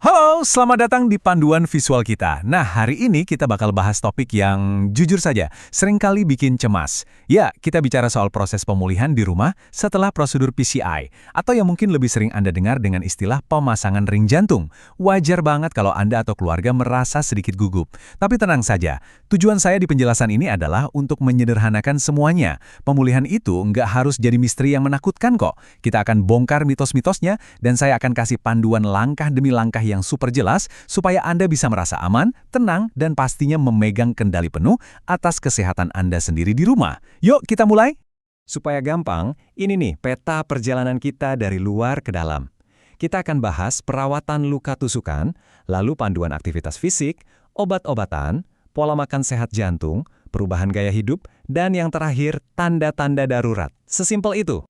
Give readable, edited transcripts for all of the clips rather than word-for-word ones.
Halo, selamat datang di panduan visual kita. Nah, hari ini kita bakal bahas topik yang jujur saja, seringkali bikin cemas. Ya, kita bicara soal proses pemulihan di rumah setelah prosedur PCI, atau yang mungkin lebih sering Anda dengar dengan istilah pemasangan ring jantung. Wajar banget kalau Anda atau keluarga merasa sedikit gugup. Tapi tenang saja, tujuan saya di penjelasan ini adalah untuk menyederhanakan semuanya. Pemulihan itu nggak harus jadi misteri yang menakutkan kok. Kita akan bongkar mitos-mitosnya, dan saya akan kasih panduan langkah demi langkah yang super jelas supaya Anda bisa merasa aman, tenang, dan pastinya memegang kendali penuh atas kesehatan Anda sendiri di rumah. Yuk kita mulai! Supaya gampang, ini nih peta perjalanan kita dari luar ke dalam. Kita akan bahas perawatan luka tusukan, lalu panduan aktivitas fisik, obat-obatan, pola makan sehat jantung, perubahan gaya hidup, dan yang terakhir, tanda-tanda darurat. Sesimpel itu.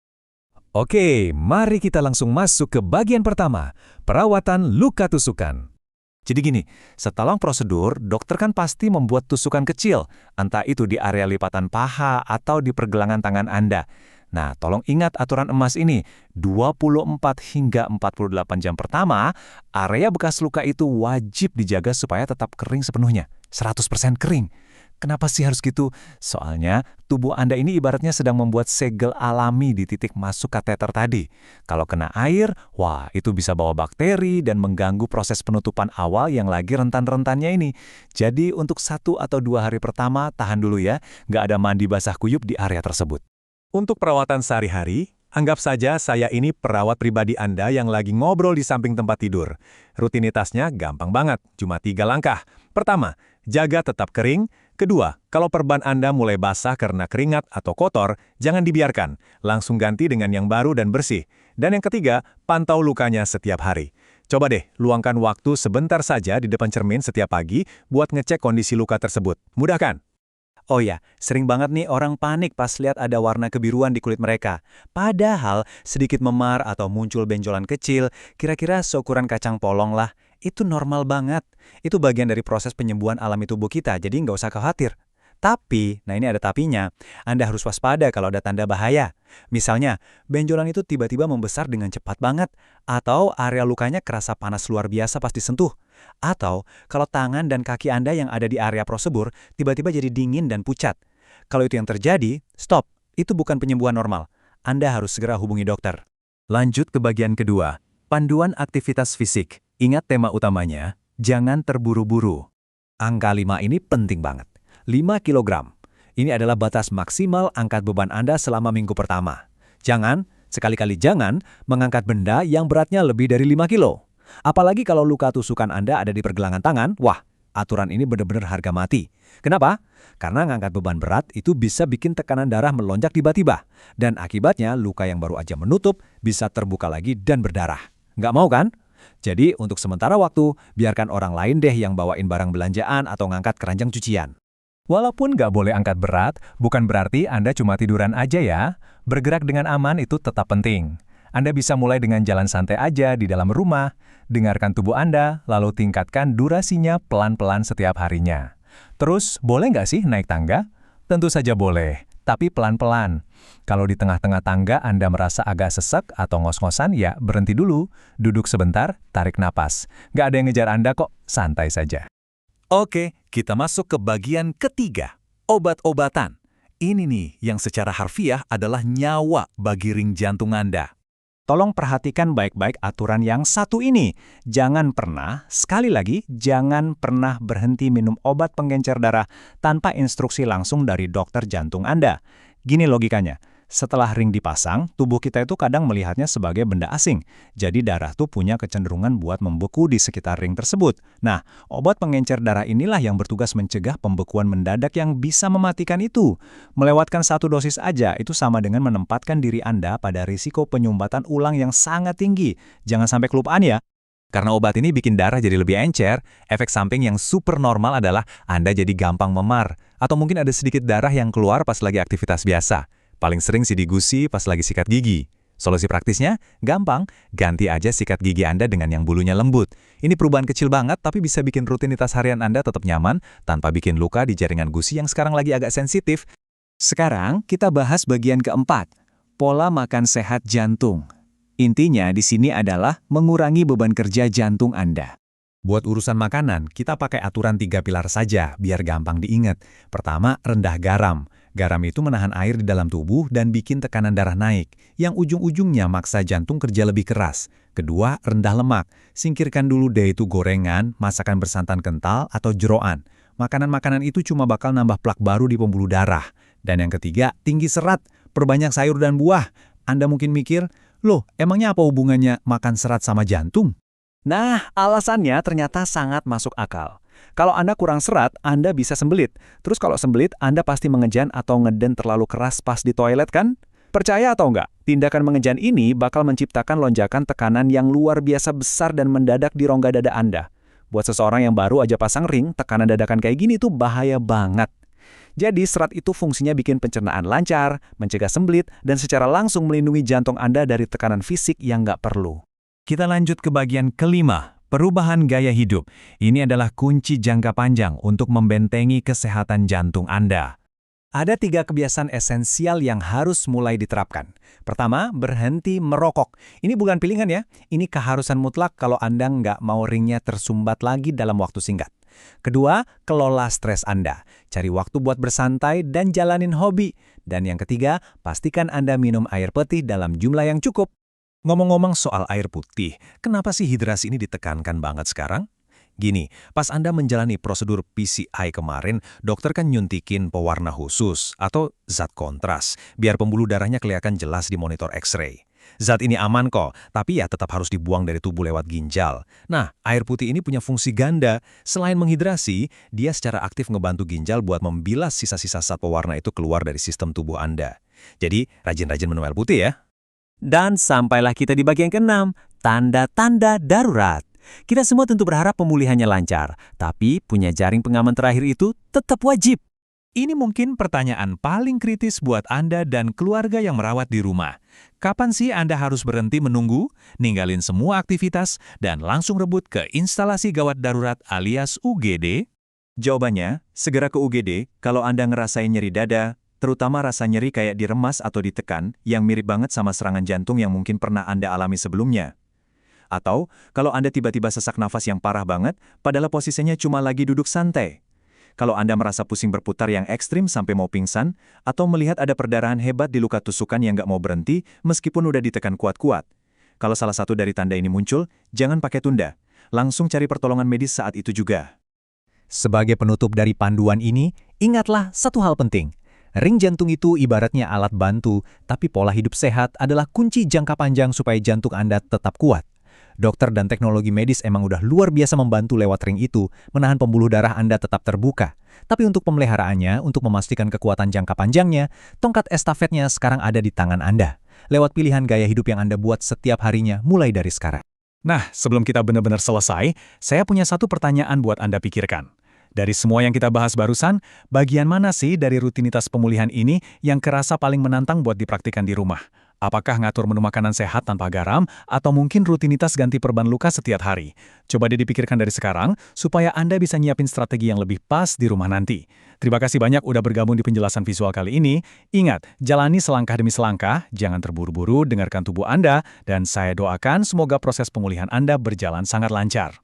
Oke, mari kita langsung masuk ke bagian pertama, perawatan luka tusukan. Jadi gini, setelah prosedur, dokter kan pasti membuat tusukan kecil, entah itu di area lipatan paha atau di pergelangan tangan Anda. Nah, tolong ingat aturan emas ini, 24 hingga 48 jam pertama, area bekas luka itu wajib dijaga supaya tetap kering sepenuhnya, 100% kering. Kenapa sih harus gitu? Soalnya tubuh Anda ini ibaratnya sedang membuat segel alami di titik masuk kateter tadi. Kalau kena air, wah itu bisa bawa bakteri dan mengganggu proses penutupan awal yang lagi rentan-rentannya ini. Jadi untuk 1 atau 2 hari pertama tahan dulu ya, nggak ada mandi basah kuyup di area tersebut. Untuk perawatan sehari-hari, anggap saja saya ini perawat pribadi Anda yang lagi ngobrol di samping tempat tidur. Rutinitasnya gampang banget, cuma 3 langkah. Pertama, jaga tetap kering. Kedua, kalau perban Anda mulai basah karena keringat atau kotor, jangan dibiarkan. Langsung ganti dengan yang baru dan bersih. Dan yang ketiga, pantau lukanya setiap hari. Coba deh, luangkan waktu sebentar saja di depan cermin setiap pagi buat ngecek kondisi luka tersebut. Mudah kan? Oh ya, sering banget nih orang panik pas lihat ada warna kebiruan di kulit mereka. Padahal sedikit memar atau muncul benjolan kecil, kira-kira seukuran kacang polong lah. Itu normal banget. Itu bagian dari proses penyembuhan alami tubuh kita, jadi nggak usah khawatir. Tapi, nah ini ada tapinya, Anda harus waspada kalau ada tanda bahaya. Misalnya, benjolan itu tiba-tiba membesar dengan cepat banget, atau area lukanya kerasa panas luar biasa pas disentuh. Atau, kalau tangan dan kaki Anda yang ada di area prosedur tiba-tiba jadi dingin dan pucat. Kalau itu yang terjadi, stop. Itu bukan penyembuhan normal. Anda harus segera hubungi dokter. Lanjut ke bagian kedua, panduan aktivitas fisik. Ingat tema utamanya, jangan terburu-buru. Angka 5 ini penting banget. 5 kg. Ini adalah batas maksimal angkat beban Anda selama minggu pertama. Jangan, sekali-kali jangan, mengangkat benda yang beratnya lebih dari 5 kilo. Apalagi kalau luka tusukan Anda ada di pergelangan tangan, wah, aturan ini benar-benar harga mati. Kenapa? Karena ngangkat beban berat itu bisa bikin tekanan darah melonjak tiba-tiba. Dan akibatnya luka yang baru aja menutup bisa terbuka lagi dan berdarah. Nggak mau kan? Jadi untuk sementara waktu, biarkan orang lain deh yang bawain barang belanjaan atau ngangkat keranjang cucian. Walaupun nggak boleh angkat berat, bukan berarti Anda cuma tiduran aja ya. Bergerak dengan aman itu tetap penting. Anda bisa mulai dengan jalan santai aja di dalam rumah, dengarkan tubuh Anda, lalu tingkatkan durasinya pelan-pelan setiap harinya. Terus, boleh nggak sih naik tangga? Tentu saja boleh, tapi pelan-pelan. Kalau di tengah-tengah tangga Anda merasa agak sesek atau ngos-ngosan, ya berhenti dulu, duduk sebentar, tarik napas. Nggak ada yang ngejar Anda kok, santai saja. Oke, kita masuk ke bagian ketiga, obat-obatan. Ini nih yang secara harfiah adalah nyawa bagi ring jantung Anda. Tolong perhatikan baik-baik aturan yang satu ini. Jangan pernah, sekali lagi, jangan pernah berhenti minum obat pengencer darah tanpa instruksi langsung dari dokter jantung Anda. Gini logikanya, setelah ring dipasang, tubuh kita itu kadang melihatnya sebagai benda asing. Jadi darah tuh punya kecenderungan buat membeku di sekitar ring tersebut. Nah, obat pengencer darah inilah yang bertugas mencegah pembekuan mendadak yang bisa mematikan itu. Melewatkan 1 dosis aja itu sama dengan menempatkan diri Anda pada risiko penyumbatan ulang yang sangat tinggi. Jangan sampai kelupaan ya. Karena obat ini bikin darah jadi lebih encer, efek samping yang super normal adalah Anda jadi gampang memar. Atau mungkin ada sedikit darah yang keluar pas lagi aktivitas biasa. Paling sering sih di gusi pas lagi sikat gigi. Solusi praktisnya? Gampang, ganti aja sikat gigi Anda dengan yang bulunya lembut. Ini perubahan kecil banget tapi bisa bikin rutinitas harian Anda tetap nyaman tanpa bikin luka di jaringan gusi yang sekarang lagi agak sensitif. Sekarang kita bahas bagian keempat, pola makan sehat jantung. Intinya di sini adalah mengurangi beban kerja jantung Anda. Buat urusan makanan, kita pakai aturan 3 pilar saja, biar gampang diingat. Pertama, rendah garam. Garam itu menahan air di dalam tubuh dan bikin tekanan darah naik, yang ujung-ujungnya maksa jantung kerja lebih keras. Kedua, rendah lemak. Singkirkan dulu deh itu gorengan, masakan bersantan kental, atau jeroan. Makanan-makanan itu cuma bakal nambah plak baru di pembuluh darah. Dan yang ketiga, tinggi serat. Perbanyak sayur dan buah. Anda mungkin mikir, loh, emangnya apa hubungannya makan serat sama jantung? Nah, alasannya ternyata sangat masuk akal. Kalau Anda kurang serat, Anda bisa sembelit. Terus kalau sembelit, Anda pasti mengejan atau ngeden terlalu keras pas di toilet kan? Percaya atau enggak, tindakan mengejan ini bakal menciptakan lonjakan tekanan yang luar biasa besar dan mendadak di rongga dada Anda. Buat seseorang yang baru aja pasang ring, tekanan dadakan kayak gini tuh bahaya banget. Jadi serat itu fungsinya bikin pencernaan lancar, mencegah sembelit, dan secara langsung melindungi jantung Anda dari tekanan fisik yang nggak perlu. Kita lanjut ke bagian kelima, perubahan gaya hidup. Ini adalah kunci jangka panjang untuk membentengi kesehatan jantung Anda. Ada 3 kebiasaan esensial yang harus mulai diterapkan. Pertama, berhenti merokok. Ini bukan pilihan ya, ini keharusan mutlak kalau Anda nggak mau ringnya tersumbat lagi dalam waktu singkat. Kedua, kelola stres Anda. Cari waktu buat bersantai dan jalanin hobi. Dan yang ketiga, pastikan Anda minum air putih dalam jumlah yang cukup. Ngomong-ngomong soal air putih, kenapa sih hidrasi ini ditekankan banget sekarang? Gini, pas Anda menjalani prosedur PCI kemarin, dokter kan nyuntikin pewarna khusus atau zat kontras, biar pembuluh darahnya kelihatan jelas di monitor X-ray. Zat ini aman kok, tapi ya tetap harus dibuang dari tubuh lewat ginjal. Nah, air putih ini punya fungsi ganda. Selain menghidrasi, dia secara aktif ngebantu ginjal buat membilas sisa-sisa zat pewarna itu keluar dari sistem tubuh Anda. Jadi, rajin-rajin minum air putih ya. Dan sampailah kita di bagian ke-6, tanda-tanda darurat. Kita semua tentu berharap pemulihannya lancar, tapi punya jaring pengaman terakhir itu tetap wajib. Ini mungkin pertanyaan paling kritis buat Anda dan keluarga yang merawat di rumah. Kapan sih Anda harus berhenti menunggu, ninggalin semua aktivitas, dan langsung rebut ke instalasi gawat darurat alias UGD? Jawabannya, segera ke UGD kalau Anda ngerasain nyeri dada, terutama rasa nyeri kayak diremas atau ditekan, yang mirip banget sama serangan jantung yang mungkin pernah Anda alami sebelumnya. Atau, kalau Anda tiba-tiba sesak nafas yang parah banget, padahal posisinya cuma lagi duduk santai. Kalau Anda merasa pusing berputar yang ekstrim sampai mau pingsan, atau melihat ada perdarahan hebat di luka tusukan yang nggak mau berhenti meskipun udah ditekan kuat-kuat. Kalau salah satu dari tanda ini muncul, jangan pakai tunda. Langsung cari pertolongan medis saat itu juga. Sebagai penutup dari panduan ini, ingatlah satu hal penting. Ring jantung itu ibaratnya alat bantu, tapi pola hidup sehat adalah kunci jangka panjang supaya jantung Anda tetap kuat. Dokter dan teknologi medis emang udah luar biasa membantu lewat ring itu, menahan pembuluh darah Anda tetap terbuka. Tapi untuk pemeliharaannya, untuk memastikan kekuatan jangka panjangnya, tongkat estafetnya sekarang ada di tangan Anda. Lewat pilihan gaya hidup yang Anda buat setiap harinya mulai dari sekarang. Nah, sebelum kita benar-benar selesai, saya punya satu pertanyaan buat Anda pikirkan. Dari semua yang kita bahas barusan, bagian mana sih dari rutinitas pemulihan ini yang kerasa paling menantang buat dipraktikkan di rumah? Apakah ngatur menu makanan sehat tanpa garam, atau mungkin rutinitas ganti perban luka setiap hari? Coba deh dipikirkan dari sekarang, supaya Anda bisa nyiapin strategi yang lebih pas di rumah nanti. Terima kasih banyak udah bergabung di penjelasan visual kali ini. Ingat, jalani selangkah demi selangkah, jangan terburu-buru, dengarkan tubuh Anda, dan saya doakan semoga proses pemulihan Anda berjalan sangat lancar.